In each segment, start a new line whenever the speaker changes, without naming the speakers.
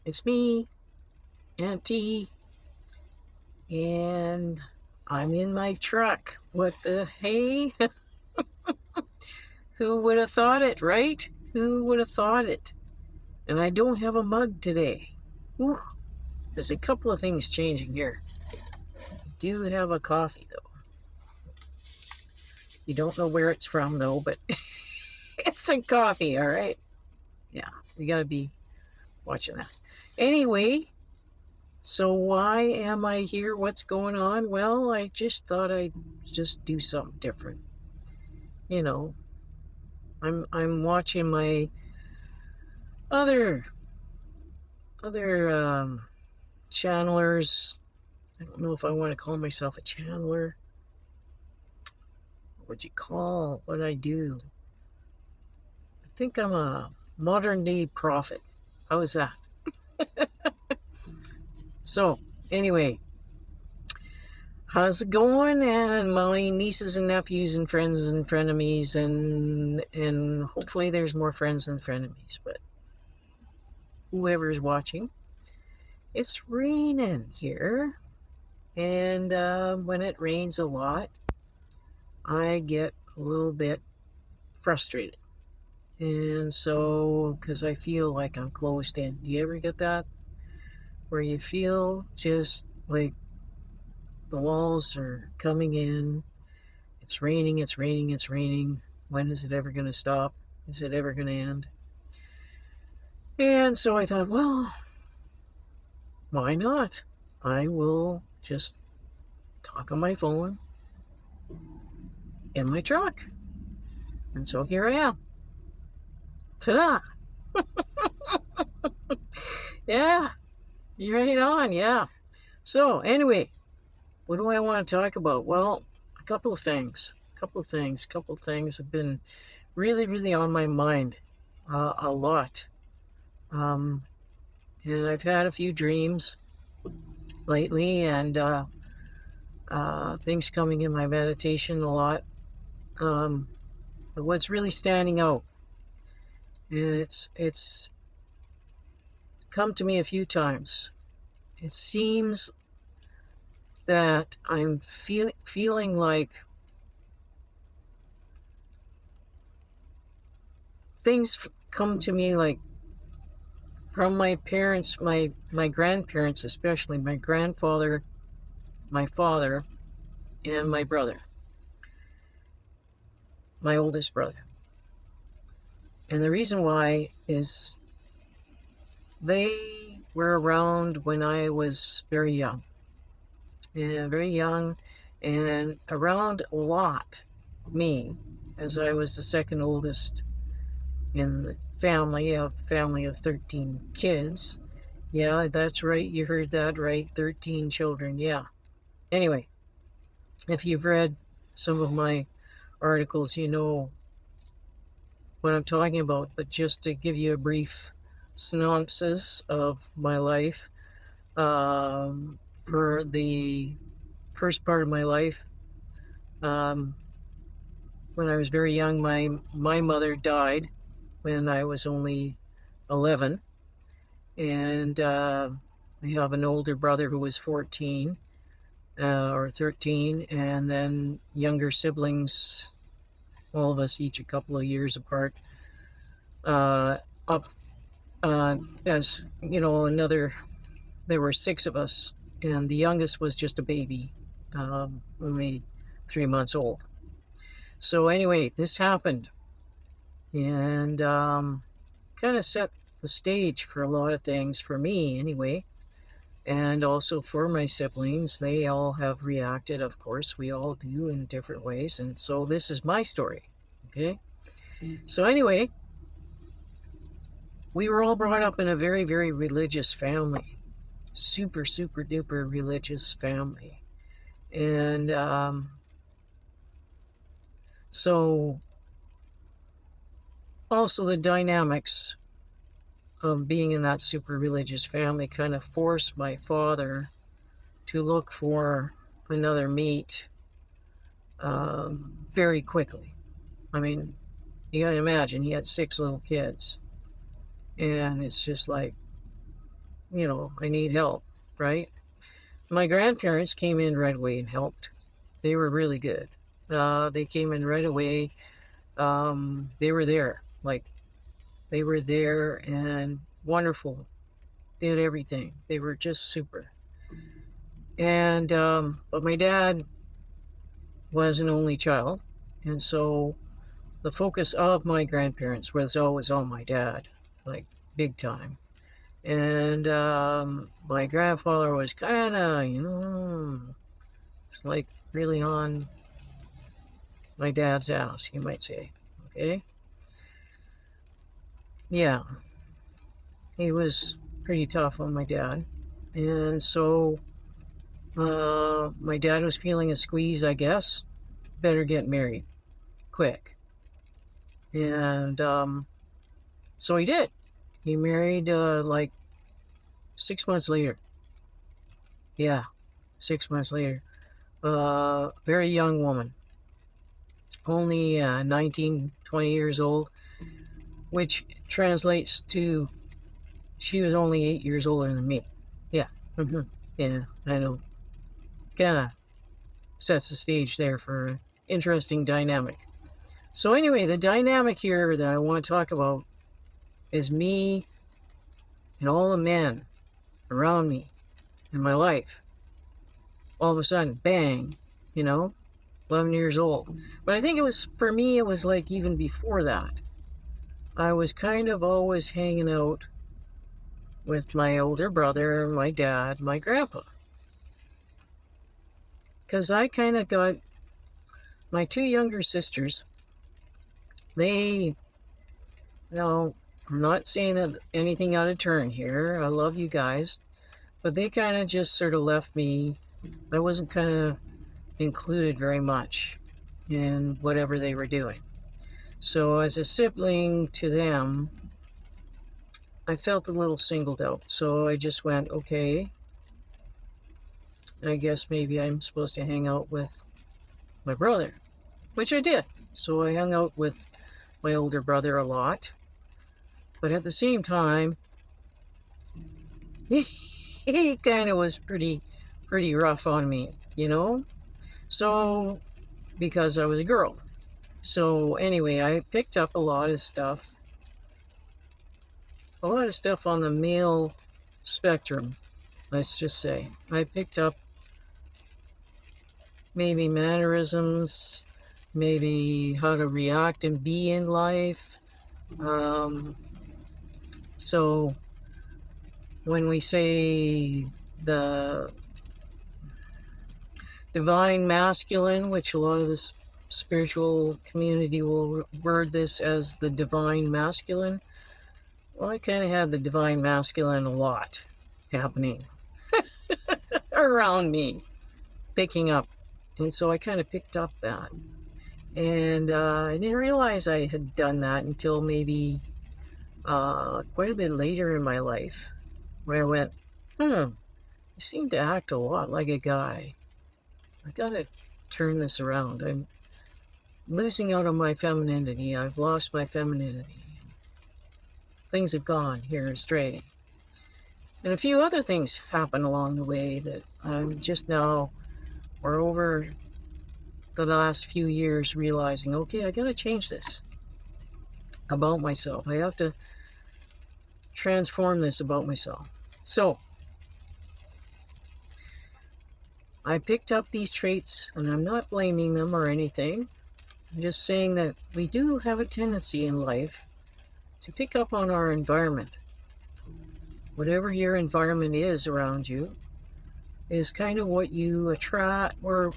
It's me, Auntie, and I'm in my truck. What the hey? Who would have thought it, right? Who would have thought it? And I don't have a mug today. Ooh, there's a couple of things changing here. I do have a coffee, though. You don't know where it's from, though, but it's a coffee, all right? Yeah, you got to be watching that. Anyway, so why am I here? What's going on? Well, I just thought I'd just do something different. You know, I'm watching my other channelers. I don't know if I want to call myself a channeler. What would you call what I do? I think I'm a modern day prophet. How is that? So anyway, how's it going? And my nieces and nephews and friends and frenemies and hopefully there's more friends than frenemies, but whoever's watching. It's raining here, and when it rains a lot, I get a little bit frustrated. And so, because I feel like I'm closed in. Do you ever get that? Where you feel just like the walls are coming in. It's raining, it's raining, it's raining. When is it ever going to stop? Is it ever going to end? And so I thought, well, why not? I will just talk on my phone in my truck. And so here I am. Ta-da! Yeah, you're right on, yeah. So anyway, what do I want to talk about? Well, a couple of things have been really, really on my mind a lot. And I've had a few dreams lately, and things coming in my meditation a lot. But what's really standing out, and it's come to me a few times. It seems that I'm feeling like things come to me like from my parents, my grandparents, especially my grandfather, my father, and my brother, my oldest brother. And the reason why is they were around when I was very young. And very young, and around a lot me, as I was the second oldest in the family of 13 kids. Yeah, that's right. You heard that right. 13 children. Yeah. Anyway, if you've read some of my articles, you know what I'm talking about. But just to give you a brief synopsis of my life, for the first part of my life, when I was very young, my mother died when I was only 11. And I have an older brother who was 14 or 13, and then younger siblings, all of us each a couple of years apart. Up as you know, there were 6 of us, and the youngest was just a baby, only 3 months old. So anyway, this happened, and kind of set the stage for a lot of things for me anyway, and also for my siblings. They all have reacted, of course. We all do in different ways, and so this is my story. Okay, so anyway, we were all brought up in a very, very religious family. Super, super duper religious family. And so also the dynamics of being in that super religious family kind of forced my father to look for another mate very quickly. I mean, you gotta imagine, he had 6 little kids. And it's just like, I need help, right? My grandparents came in right away and helped. They were really good. They came in right away. They were there. Like, they were there and wonderful. Did everything. They were just super. And, but my dad was an only child. And so the focus of my grandparents was always on my dad, like big time. And my grandfather was kind of, like really on my dad's ass, you might say. Okay? Yeah, he was pretty tough on my dad. And so my dad was feeling a squeeze, I guess. Better get married quick. And so he did. He married like 6 months later. Yeah, 6 months later. Very young woman, only 19, 20 years old, which translates to she was only 8 years older than me. Yeah. Yeah, I know. Kind of sets the stage there for an interesting dynamic. So anyway, the dynamic here that I want to talk about is me and all the men around me in my life. All of a sudden, bang, 11 years old. But I think for me, it was like even before that. I was kind of always hanging out with my older brother, my dad, my grandpa. Because I kind of got my two younger sisters. They, I'm not saying anything out of turn here. I love you guys. But they kind of just sort of left me. I wasn't kind of included very much in whatever they were doing. So as a sibling to them, I felt a little singled out. So I just went, okay, I guess maybe I'm supposed to hang out with my brother, which I did. So I hung out with my older brother a lot. But at the same time, he kind of was pretty rough on me, So, because I was a girl. So anyway, I picked up a lot of stuff on the male spectrum, let's just say. I picked up maybe mannerisms, maybe how to react and be in life. So when we say the divine masculine, which a lot of the spiritual community will word this as the divine masculine, well, I kind of had the divine masculine a lot happening around me, picking up. And so I kind of picked up that. And I didn't realize I had done that until maybe quite a bit later in my life, where I went, I seem to act a lot like a guy. I gotta turn this around. I'm losing out on my femininity. I've lost my femininity. Things have gone here astray. And a few other things happened along the way that I'm just now, or over the last few years, realizing, okay, I gotta change this about myself. I have to transform this about myself. So I picked up these traits, and I'm not blaming them or anything. I'm just saying that we do have a tendency in life to pick up on our environment. Whatever your environment is around you is kind of what you attract, or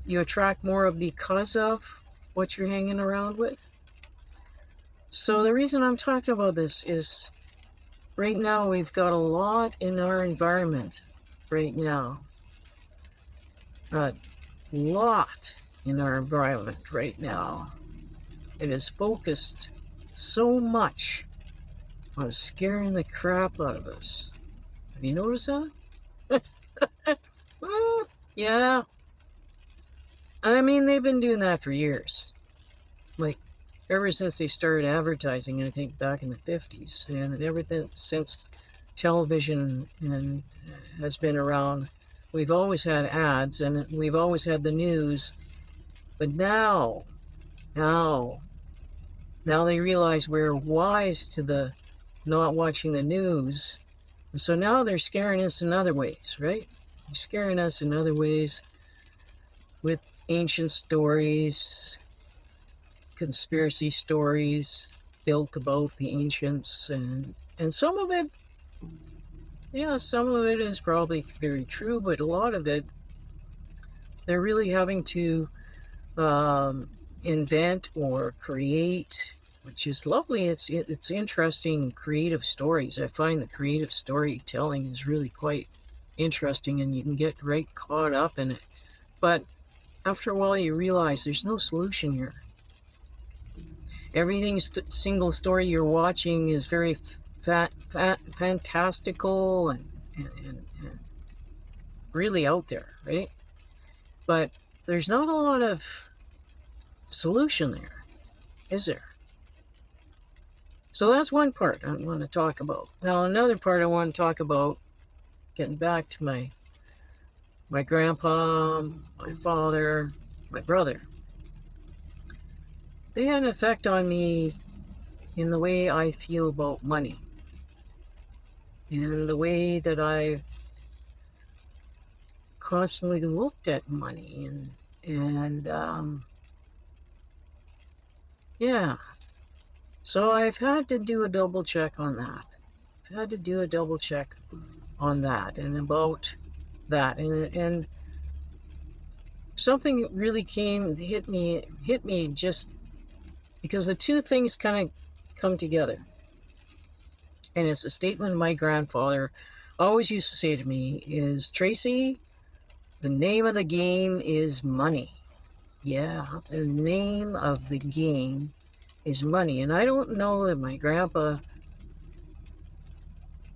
you attract more of because of what you're hanging around with. So the reason I'm talking about this is right now we've got a lot in our environment right now. A lot in our environment right now. It is focused so much on scaring the crap out of us. Have you noticed that? Yeah. I mean, they've been doing that for years. Like, ever since they started advertising, I think back in the 50s, and ever since television and has been around, we've always had ads and we've always had the news. But now, now they realize we're wise to the not watching the news. And so now they're scaring us in other ways, right? They're scaring us in other ways with ancient stories, conspiracy stories built about the ancients, and some of it, yeah, some of it is probably very true, but a lot of it, they're really having to invent or create, which is lovely. It's interesting, creative stories. I find the creative storytelling is really quite interesting, and you can get right caught up in it. But after a while, you realize there's no solution here. Everything single story you're watching is very fantastical and really out there, right? But there's not a lot of solution there, is there? So that's one part I want to talk about. Now, another part I want to talk about, getting back to my grandpa, my father, my brother. They had an effect on me in the way I feel about money, in the way that I constantly looked at money, and yeah. So I've had to do a double check on that. I've had to do a double check on that and about that, and something really hit me just because the two things kind of come together. And it's a statement my grandfather always used to say to me is, Tracy, the name of the game is money. Yeah, the name of the game is money. And I don't know that my grandpa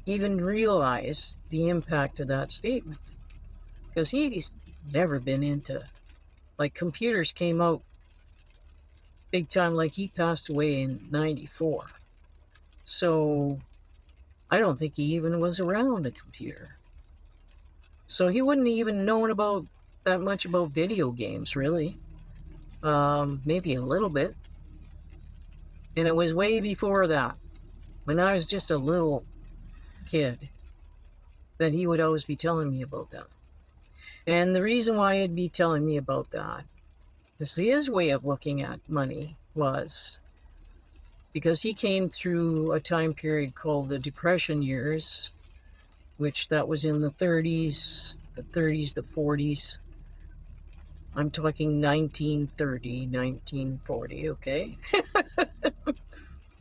even realized the impact of that statement, because he's never been into, like, computers came out big time, like he passed away in 94. So I don't think he even was around a computer. So he wouldn't even known about that much about video games, really. Maybe a little bit. And it was way before that, when I was just a little kid, that he would always be telling me about that. And the reason why he'd be telling me about that is his way of looking at money was because he came through a time period called the Depression years, which that was in the 30s, the 40s. I'm talking 1930, 1940, okay?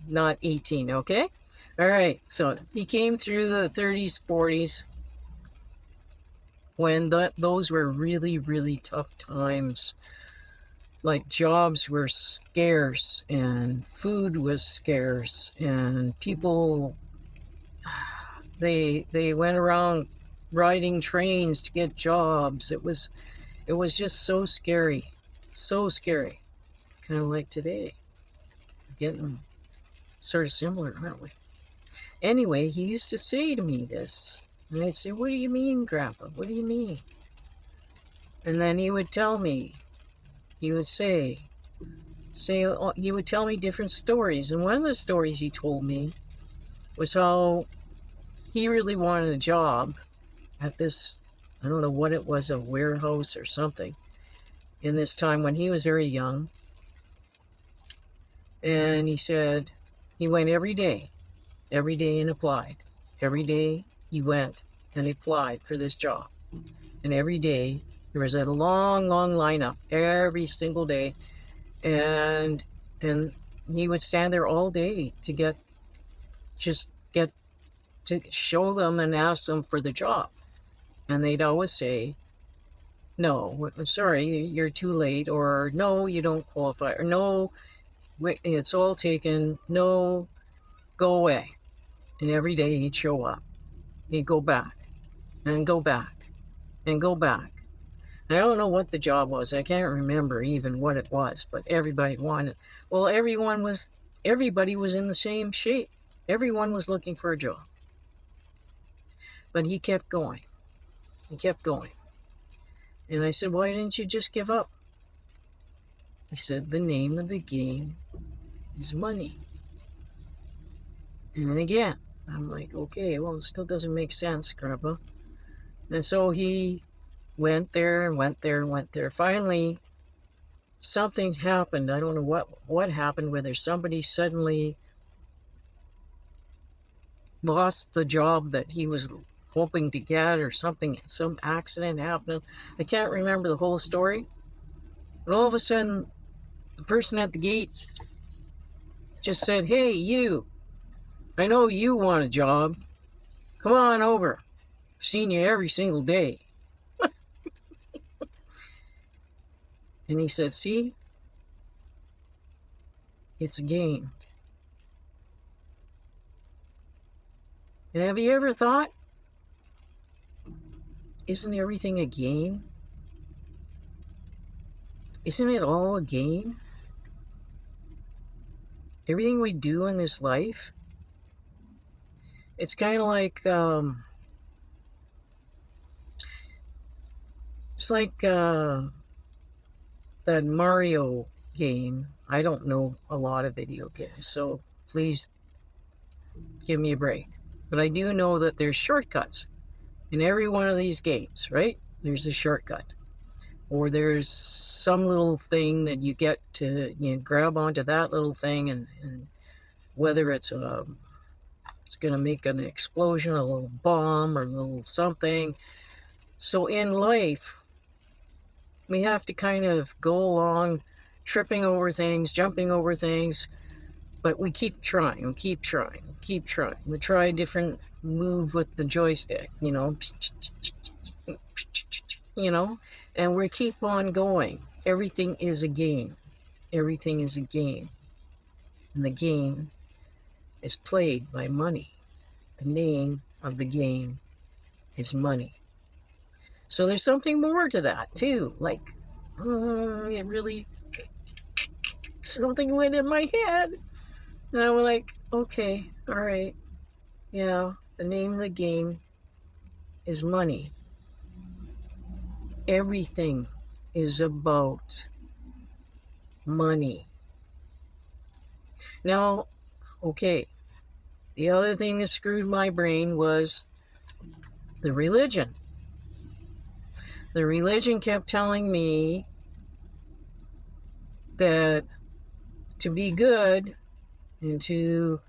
Not 18, okay? All right, so he came through the 30s, 40s, when those were really, really tough times. Like, jobs were scarce and food was scarce, and people, they went around riding trains to get jobs. It was just so scary, kind of like today. Getting sort of similar, aren't we? Anyway, he used to say to me this, and I'd say, "What do you mean, Grandpa? What do you mean?" And then he would tell me, he would say, he would tell me different stories. And one of the stories he told me was how he really wanted a job at this, I don't know what it was, a warehouse or something, in this time when he was very young. And he said he went every day and applied. Every day he went and applied for this job. And every day there was a long, long lineup every single day. And he would stand there all day to get to show them and ask them for the job. And they'd always say, "No, sorry, you're too late," or "No, you don't qualify," or "No, it's all taken," "No, go away." And every day he'd show up. He'd go back and go back and go back. I don't know what the job was. I can't remember even what it was, but everybody wanted. Well, everybody was in the same shape. Everyone was looking for a job. But he kept going. He kept going. And I said, "Why didn't you just give up?" He said, "The name of the game is money." And then again, I'm like, okay, well, it still doesn't make sense, Grandpa. And so he went there and went there and went there. Finally, something happened. I don't know what happened, whether somebody suddenly lost the job that he was hoping to get or something, some accident happened. I can't remember the whole story. But all of a sudden, the person at the gate just said, "Hey, you, I know you want a job. Come on over. I've seen you every single day." And he said, "See, it's a game." And have you ever thought, isn't everything a game? Isn't it all a game? Everything we do in this life, it's kind of like, it's like that Mario game. I don't know a lot of video games, so please give me a break. But I do know that there's shortcuts in every one of these games, right? There's a shortcut. Or there's some little thing that you get to, grab onto that little thing, and whether it's going to make an explosion, a little bomb, or a little something. So in life, we have to kind of go along, tripping over things, jumping over things, but we keep trying, we keep trying, we keep trying. We try a different move with the joystick, and we keep on going. Everything is a game. Everything is a game. And the game is played by money. The name of the game is money. So there's something more to that too. Like, it really, something went in my head. And I was like, okay, all right. Yeah, the name of the game is money. Everything is about money. Now, okay, the other thing that screwed my brain was the religion. The religion kept telling me that to be good and to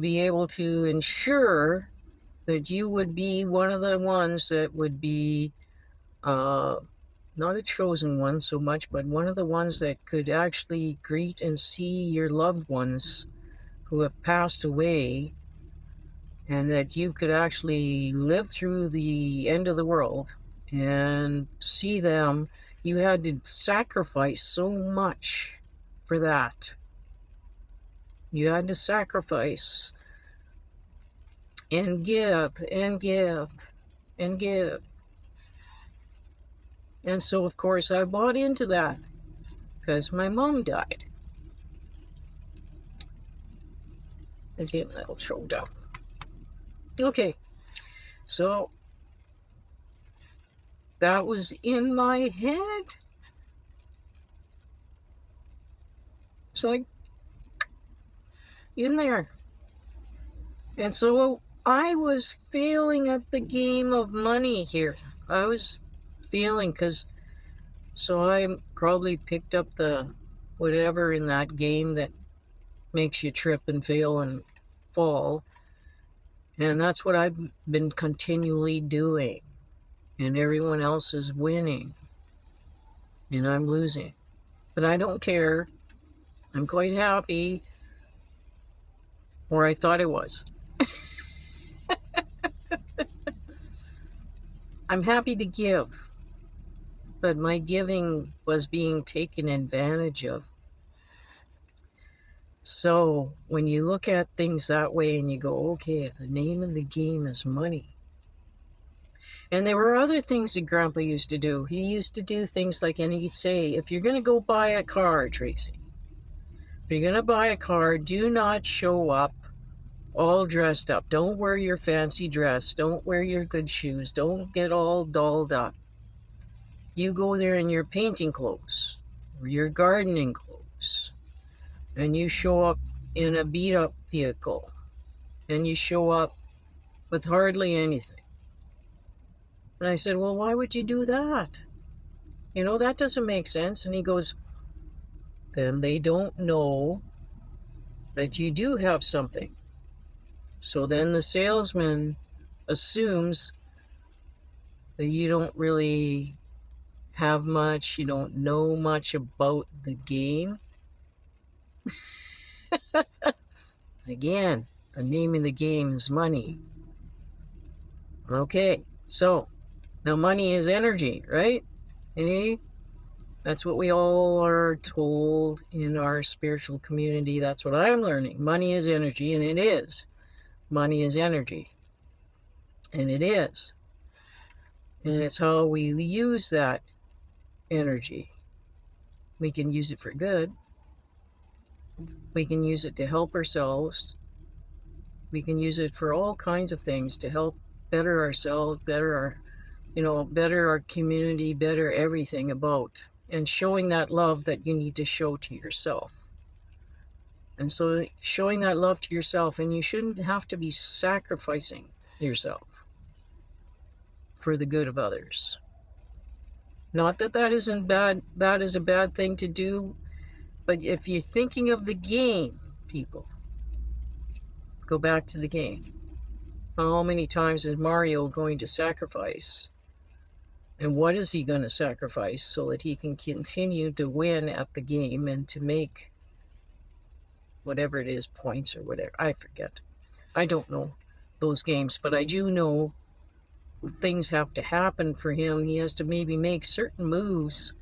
be able to ensure that you would be one of the ones that would be not a chosen one so much, but one of the ones that could actually greet and see your loved ones who have passed away, and that you could actually live through the end of the world and see them. You had to sacrifice so much for that. You had to sacrifice and give and give and give. And so, of course, I bought into that because my mom died. Again, that'll choked up. Okay, so that was in my head. It's like in there. And so I was failing at the game of money here. I was failing so I probably picked up the whatever in that game that makes you trip and fail and fall. And that's what I've been continually doing. And everyone else is winning. And I'm losing. But I don't care. I'm quite happy. Or I thought I was. I'm happy to give. But my giving was being taken advantage of. So when you look at things that way and you go, okay, if the name of the game is money, And there were other things that Grandpa used to do. He used to do things like, and he'd say, if you're going to go buy a car, Tracy, if you're going to buy a car, do not show up all dressed up. Don't wear your fancy dress. Don't wear your good shoes. Don't get all dolled up. You go there in your painting clothes or your gardening clothes, and you show up in a beat up vehicle, and you show up with hardly anything. And I said, well, why would you do that? That doesn't make sense. And he goes, then they don't know that you do have something. So then the salesman assumes that you don't really have much, you don't know much about the game. Again, the name of the game is money. Okay, so now money is energy, right? Hey, that's what we all are told in our spiritual community. That's what I'm learning. Money is energy, and it is. Money is energy, and it is. And it's how we use that energy. We can use it for good. We can use it to help ourselves. We can use it for all kinds of things to help better ourselves, better our community, better everything about, and showing that love that you need to show to yourself. And so showing that love to yourself, and you shouldn't have to be sacrificing yourself for the good of others. Not that that isn't bad, that is a bad thing to do, but if you're thinking of the game, people, go back to the game. How many times is Mario going to sacrifice? And what is he going to sacrifice so that he can continue to win at the game and to make whatever it is, points or whatever? I forget. I don't know those games, but I do know things have to happen for him. He has to maybe make certain moves,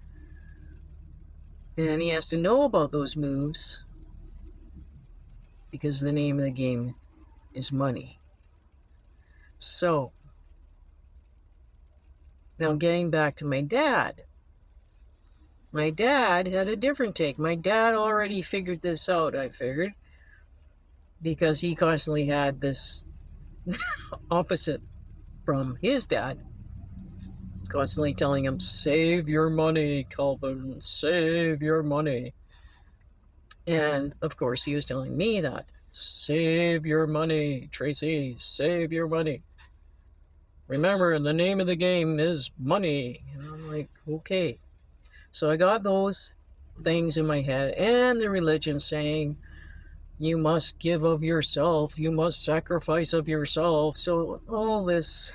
and he has to know about those moves because the name of the game is money. So, now getting back to my dad. My dad had a different take. My dad already figured this out, I figured, because he constantly had this opposite from his dad, constantly telling him, save your money, Calvin, save your money. And of course he was telling me that, save your money, Tracy, save your money. Remember, the name of the game is money. And I'm like, okay. So I got those things in my head, and the religion saying, you must give of yourself, you must sacrifice of yourself. So all this,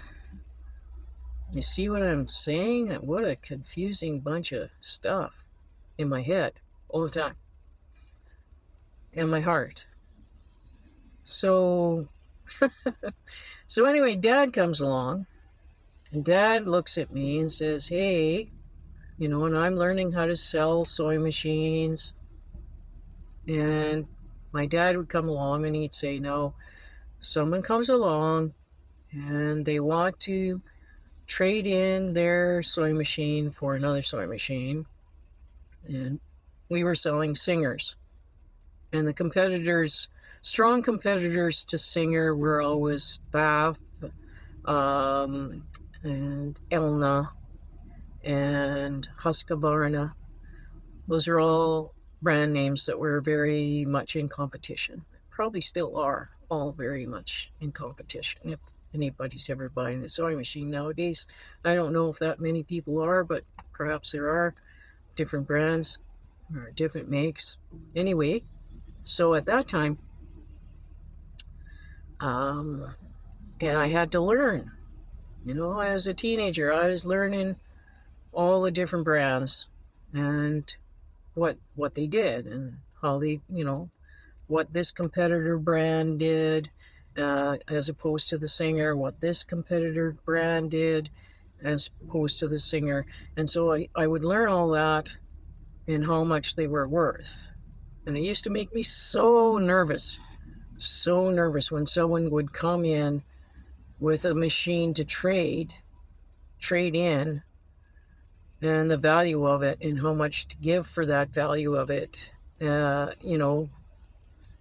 you see what I'm saying? What a confusing bunch of stuff in my head all the time, and my heart. So anyway, Dad comes along, and Dad looks at me and says, hey, and I'm learning how to sell sewing machines. And my dad would come along and he'd say, no, someone comes along and they want to trade in their sewing machine for another sewing machine. And we were selling Singers. And the competitors, strong competitors to Singer, were always Bath and Elna and Husqvarna. Those are all brand names that were very much in competition. Probably still are all very much in competition. If anybody's ever buying a sewing machine nowadays, I don't know if that many people are, but perhaps there are different brands or different makes. Anyway, so at that time, and I had to learn. As a teenager, I was learning all the different brands and what they did and how they, what this competitor brand did as opposed to the Singer, what this competitor brand did as opposed to the Singer. And so I would learn all that and how much they were worth. And it used to make me so nervous when someone would come in with a machine to trade trade in and the value of it and how much to give for that value of it, you know,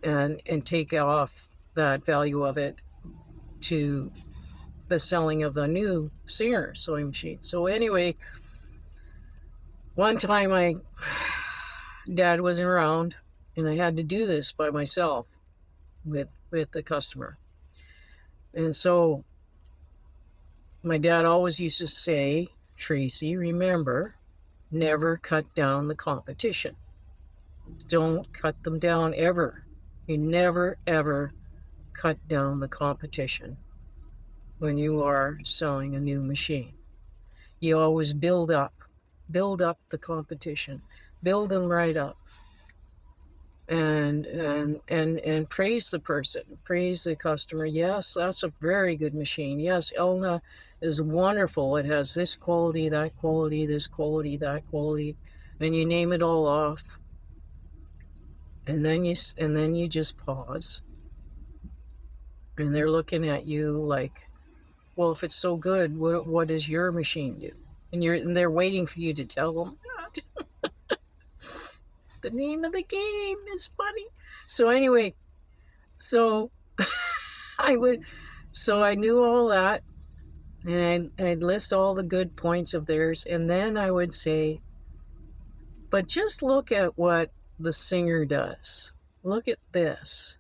and take off that value of it to the selling of the new Singer sewing machine. So anyway, one time my dad wasn't around and I had to do this by myself with the customer. And so my dad always used to say, Tracy, remember, never cut down the competition. Don't cut them down ever. You never, ever cut down the competition when you are selling a new machine. You always build up the competition, build them right up, and praise the person, praise the customer. Yes, that's a very good machine. Yes, Elna is wonderful. It has this quality, that quality, this quality, that quality, and you name it all off. And then you just pause, and they're looking at you like, well, if it's so good, what does your machine do? And they're waiting for you to tell them the name of the game is funny. So anyway, so I knew all that, and I'd list all the good points of theirs, and then I would say, but just look at what the Singer does. Look at this.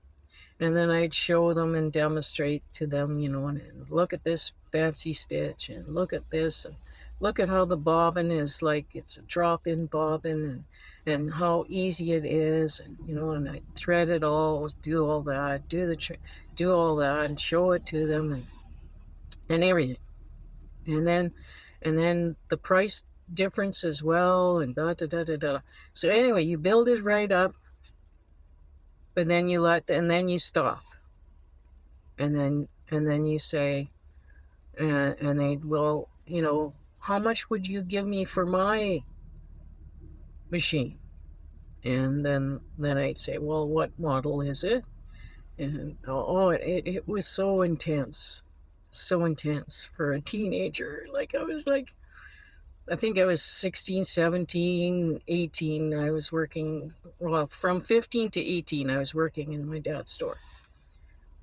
And then I'd show them and demonstrate to them, you know, and look at this fancy stitch, and look at this, and look at how the bobbin is like it's a drop-in bobbin, and how easy it is, and you know, and I thread it all, do all that, do all that, and show it to them, and everything, and then the price difference as well, and da da da da da. So anyway, you build it right up, but then and then you stop, and then you say, and they will, you know, how much would you give me for my machine? And then I'd say, well, what model is it? And it was so intense for a teenager. Like I think I was 16, 17, 18. I was working, well, from 15 to 18, I was working in my dad's store.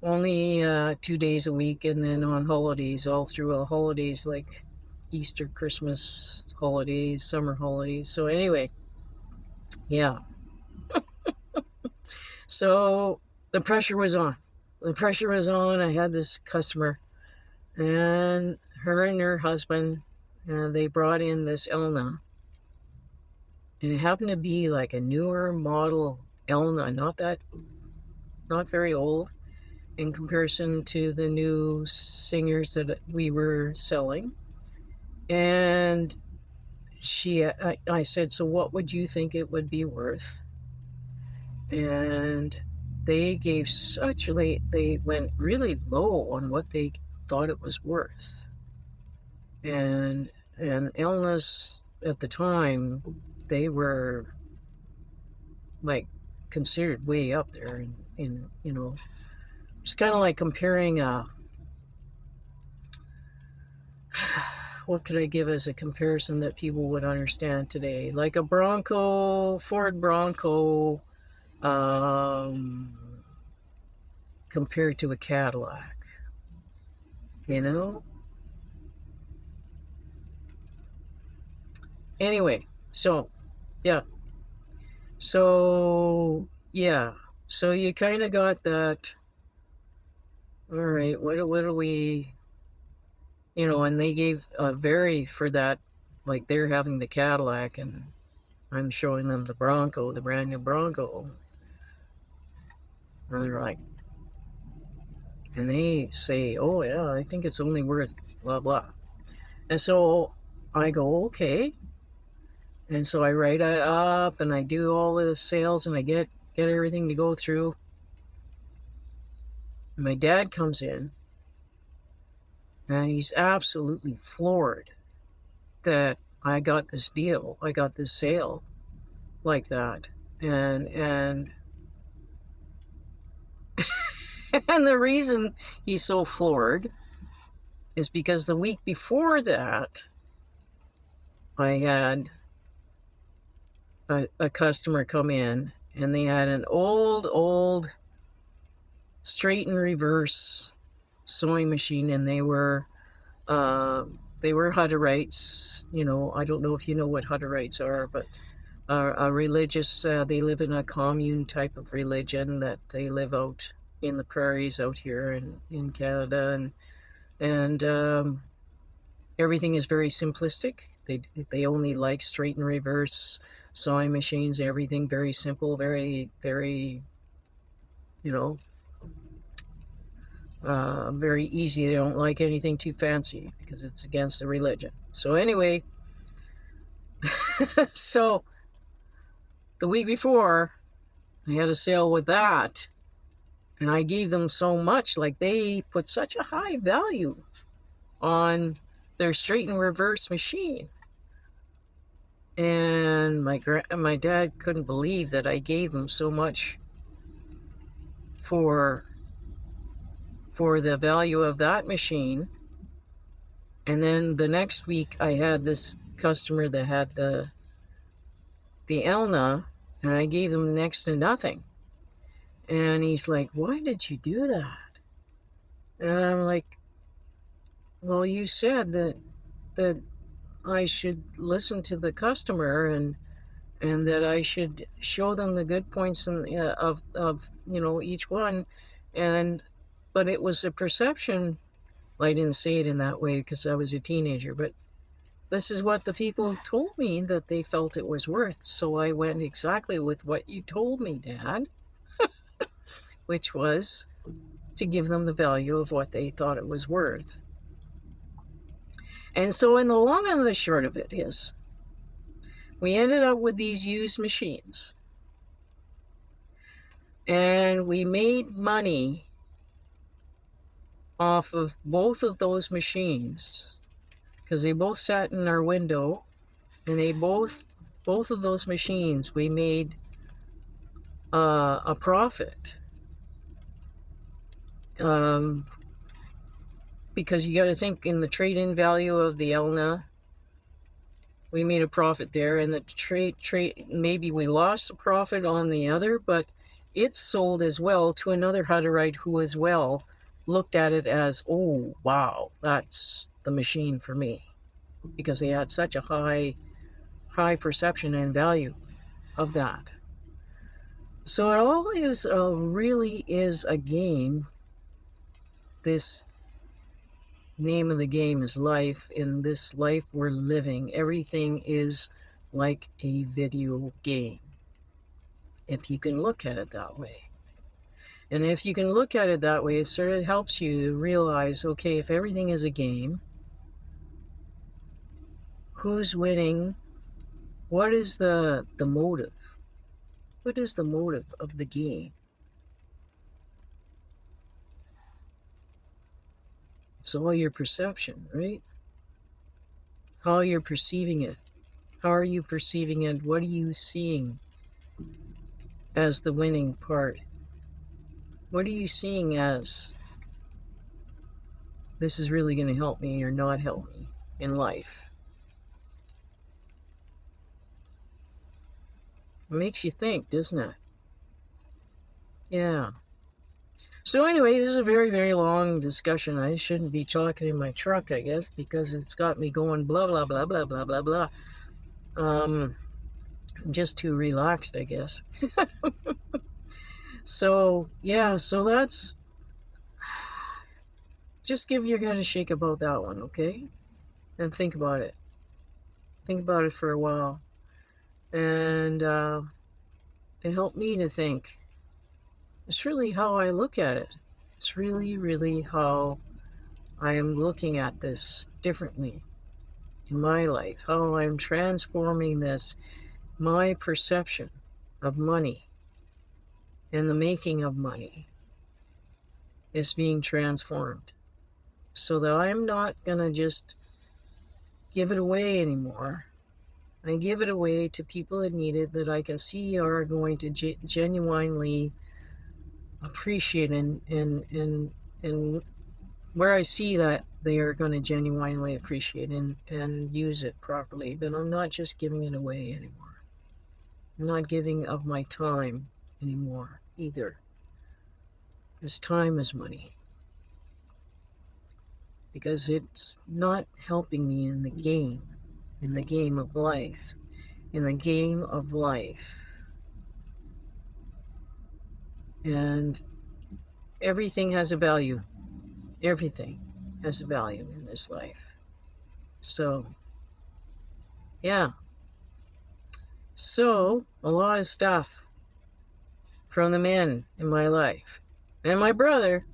Only 2 days a week, and then on holidays, all through the holidays, like Easter, Christmas holidays, summer holidays. So anyway, yeah. So the pressure was on. I had this customer, and her husband, they brought in this Elna. And it happened to be like a newer model Elna, not very old in comparison to the new Singers that we were selling. And I said, so what would you think it would be worth? And they went really low on what they thought it was worth. And Elnas at the time, they were like considered way up there in you know, it's kind of like comparing what could I give as a comparison that people would understand today? Like a Ford Bronco, compared to a Cadillac, you know? Anyway, so, yeah. So you kind of got that, all right, what do we, you know, and they gave for that, like they're having the Cadillac, and I'm showing them the Bronco, the brand new Bronco. And they're like, and they say, oh yeah, I think it's only worth blah, blah. And so I go, okay. And so I write it up, and I do all the sales, and I get everything to go through. And my dad comes in, and he's absolutely floored that I got this deal. I got this sale like that. And and the reason he's so floored is because the week before that, I had a customer come in, and they had an old straight and reverse sewing machine, and they were Hutterites. You know, I don't know if you know what Hutterites are, but a religious, they live in a commune type of religion that they live out in the prairies out here in Canada, and everything is very simplistic. They only like straight and reverse sewing machines. Everything very simple, very you know very easy. They don't like anything too fancy because it's against the religion. So anyway, so the week before, I had a sale with that, and I gave them so much. Like, they put such a high value on their straight and reverse machine, and my dad couldn't believe that I gave them so much for the value of that machine. And then the next week, I had this customer that had the Elna, and I gave them next to nothing. And he's like, "Why did you do that?" And I'm like, "Well, you said that I should listen to the customer, and that I should show them the good points of each one, and but it was a perception." Well, I didn't say it in that way because I was a teenager, but this is what the people told me that they felt it was worth. So I went exactly with what you told me, Dad, which was to give them the value of what they thought it was worth. And so in the long and the short of it is, we ended up with these used machines. And we made money off of both of those machines because they both sat in our window, and they both of those machines, we made a profit. Because you got to think, in the trade-in value of the Elna, we made a profit there, and the trade maybe we lost a profit on the other, but it sold as well to another Hutterite who as well looked at it as, "Oh wow, that's the machine for me," because they had such a high perception and value of that. So it all is really is a game. This name of the game is life. In this life we're living, everything is like a video game, if you can look at it that way. And if you can look at it that way, it sort of helps you realize, okay, if everything is a game, who's winning? What is the motive? What is the motive of the game? It's all your perception, right? How you're perceiving it. How are you perceiving it? What are you seeing as the winning part? What are you seeing as, this is really going to help me or not help me in life? It makes you think, doesn't it? Yeah. So anyway, this is a very, very long discussion. I shouldn't be talking in my truck, I guess, because it's got me going blah, blah, blah, blah, blah, blah, blah. I'm just too relaxed, I guess. So, yeah, so that's... Just give your head a shake about that one, okay? And think about it. Think about it for a while. And it helped me to think. It's really how I look at it. It's really, really how I am looking at this differently in my life. How I'm transforming this, my perception of money and the making of money is being transformed. So that I'm not going to just give it away anymore. I give it away to people that need it, that I can see are going to genuinely appreciate, and where I see that they are going to genuinely appreciate and use it properly. But I'm not just giving it away anymore. I'm not giving of my time anymore either. Because time is money. Because it's not helping me in the game of life. In the game of life. And everything has a value. Everything has a value in this life. So, yeah. So, a lot of stuff from the men in my life. And my brother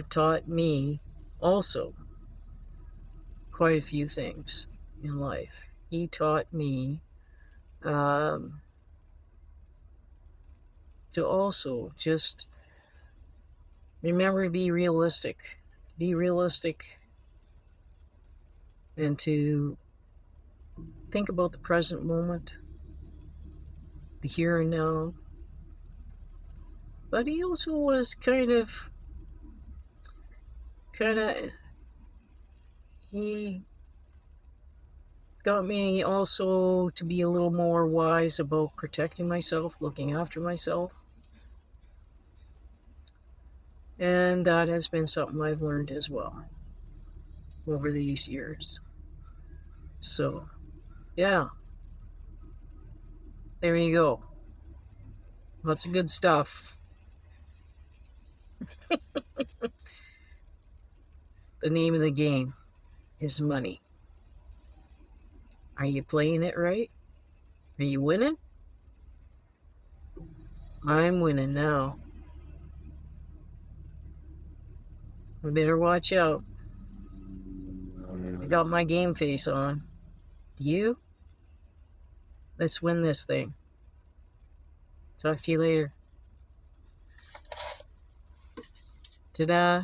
taught me also quite a few things in life. He taught me to also just remember to be realistic. Be realistic and to think about the present moment, the here and now. But he also was he got me also to be a little more wise about protecting myself, looking after myself. And that has been something I've learned as well over these years. So, yeah, there you go. Lots of good stuff. The name of the game is money. Are you playing it right? Are you winning? I'm winning now. I better watch out. I got my game face on. Do you? Let's win this thing. Talk to you later. Ta-da.